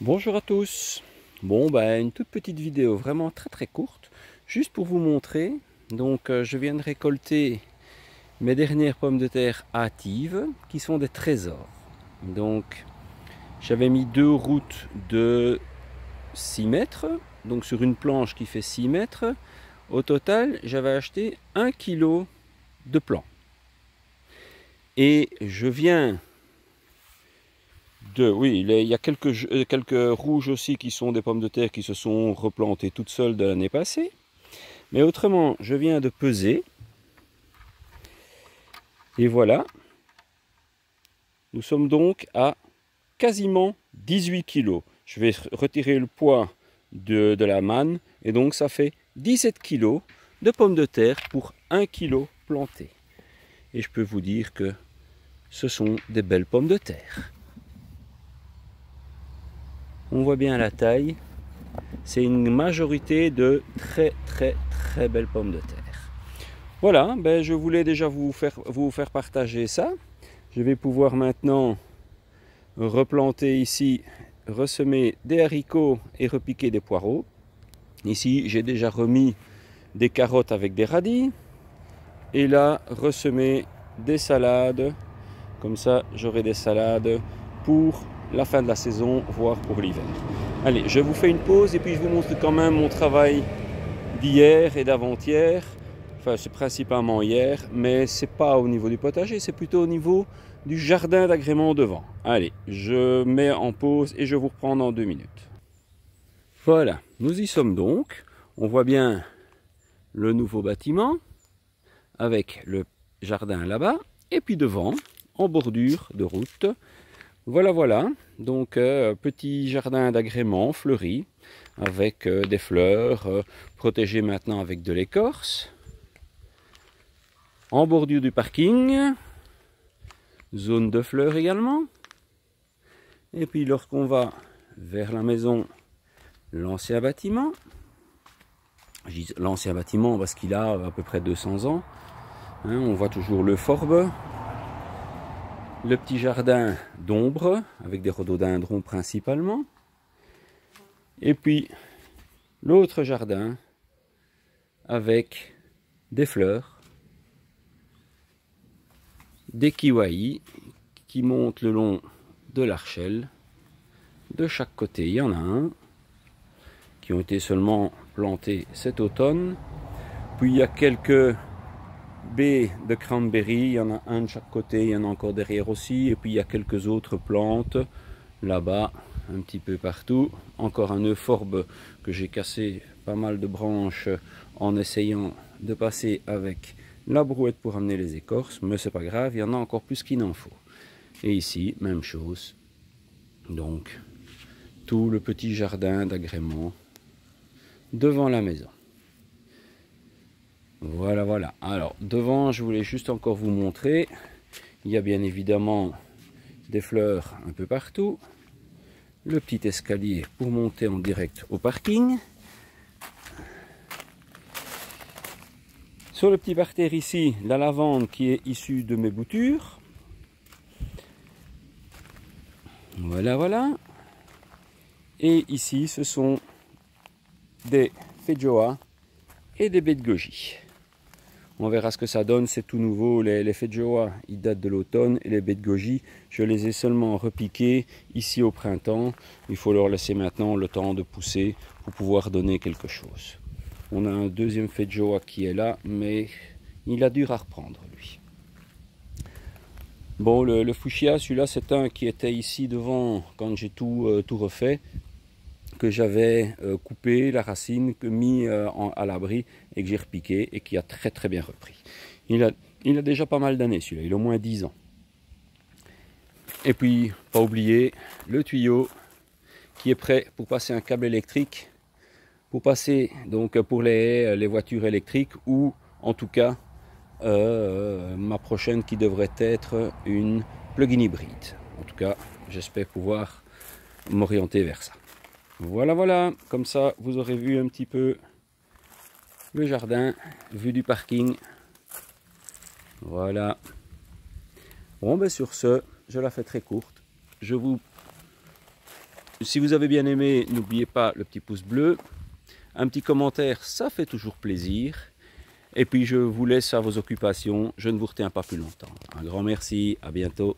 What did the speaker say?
Bonjour à tous. Bon, une toute petite vidéo vraiment très courte, juste pour vous montrer. Donc, je viens de récolter mes dernières pommes de terre hâtives, qui sont des trésors. Donc, j'avais mis deux routes de 6 mètres, donc sur une planche qui fait 6 mètres. Au total, j'avais acheté 1 kg de plants. Et je viens oui, il y a quelques rouges aussi qui sont des pommes de terre qui se sont replantées toutes seules de l'année passée. Mais autrement, je viens de peser. Et voilà. Nous sommes donc à quasiment 18 kg. Je vais retirer le poids de la manne. Et donc ça fait 17 kg de pommes de terre pour 1 kg planté. Et je peux vous dire que ce sont des belles pommes de terre. On voit bien la taille. C'est une majorité de très belles pommes de terre. Voilà, je voulais déjà vous faire partager ça. Je vais pouvoir maintenant replanter ici, ressemer des haricots et repiquer des poireaux. Ici, j'ai déjà remis des carottes avec des radis. Et là, ressemer des salades. Comme ça, j'aurai des salades pour la fin de la saison, voire pour l'hiver. Allez, je vous fais une pause et puis je vous montre quand même mon travail d'hier et d'avant-hier. Enfin, c'est principalement hier, mais c'est pas au niveau du potager, c'est plutôt au niveau du jardin d'agrément devant. Allez, je mets en pause et je vous reprends dans 2 minutes. Voilà, nous y sommes donc. On voit bien le nouveau bâtiment avec le jardin là-bas et puis devant, en bordure de route. Voilà, donc petit jardin d'agrément fleuri avec des fleurs protégées maintenant avec de l'écorce. En bordure du parking, zone de fleurs également. Et puis lorsqu'on va vers la maison, l'ancien bâtiment. Je dis l'ancien bâtiment parce qu'il a à peu près 200 ans. Hein, on voit toujours le forbe. Le petit jardin d'ombre avec des rhododendrons principalement. Et puis l'autre jardin avec des fleurs, des kiwai qui montent le long de l'archelle. De chaque côté, il y en a un qui ont été seulement plantés cet automne. Puis il y a quelques baies de cranberry, il y en a un de chaque côté, il y en a encore derrière aussi. Et puis il y a quelques autres plantes là-bas, un petit peu partout. Encore un euphorbes que j'ai cassé pas mal de branches en essayant de passer avec la brouette pour amener les écorces, mais c'est pas grave, il y en a encore plus qu'il n'en faut. Et ici, même chose. Donc, tout le petit jardin d'agrément devant la maison. Voilà. Alors, devant, je voulais juste encore vous montrer. Il y a bien évidemment des fleurs un peu partout. Le petit escalier pour monter en direct au parking. Sur le petit parterre ici, la lavande qui est issue de mes boutures. Voilà. Et ici, ce sont des feijoas et des baies de goji. On verra ce que ça donne, c'est tout nouveau. Les feijoas, ils datent de l'automne et les baies de goji, je les ai seulement repiquées ici au printemps. Il faut leur laisser maintenant le temps de pousser pour pouvoir donner quelque chose. On a un deuxième feijoa qui est là, mais il a dur à reprendre lui. Bon, le fuchsia, celui-là, c'est un qui était ici devant quand j'ai tout refait, que j'avais coupé la racine, mis à l'abri et que j'ai repiqué et qui a très bien repris. Il a déjà pas mal d'années celui-là, il a au moins 10 ans. Et puis, pas oublier le tuyau qui est prêt pour passer un câble électrique, pour passer donc pour les voitures électriques ou en tout cas ma prochaine qui devrait être une plug-in hybride. En tout cas, j'espère pouvoir m'orienter vers ça. Voilà, comme ça vous aurez vu un petit peu le jardin, vue du parking. Voilà. Bon, sur ce, je la fais très courte. Je vous Si vous avez bien aimé, n'oubliez pas le petit pouce bleu. Un petit commentaire, ça fait toujours plaisir. Et puis je vous laisse à vos occupations. Je ne vous retiens pas plus longtemps. Un grand merci, à bientôt.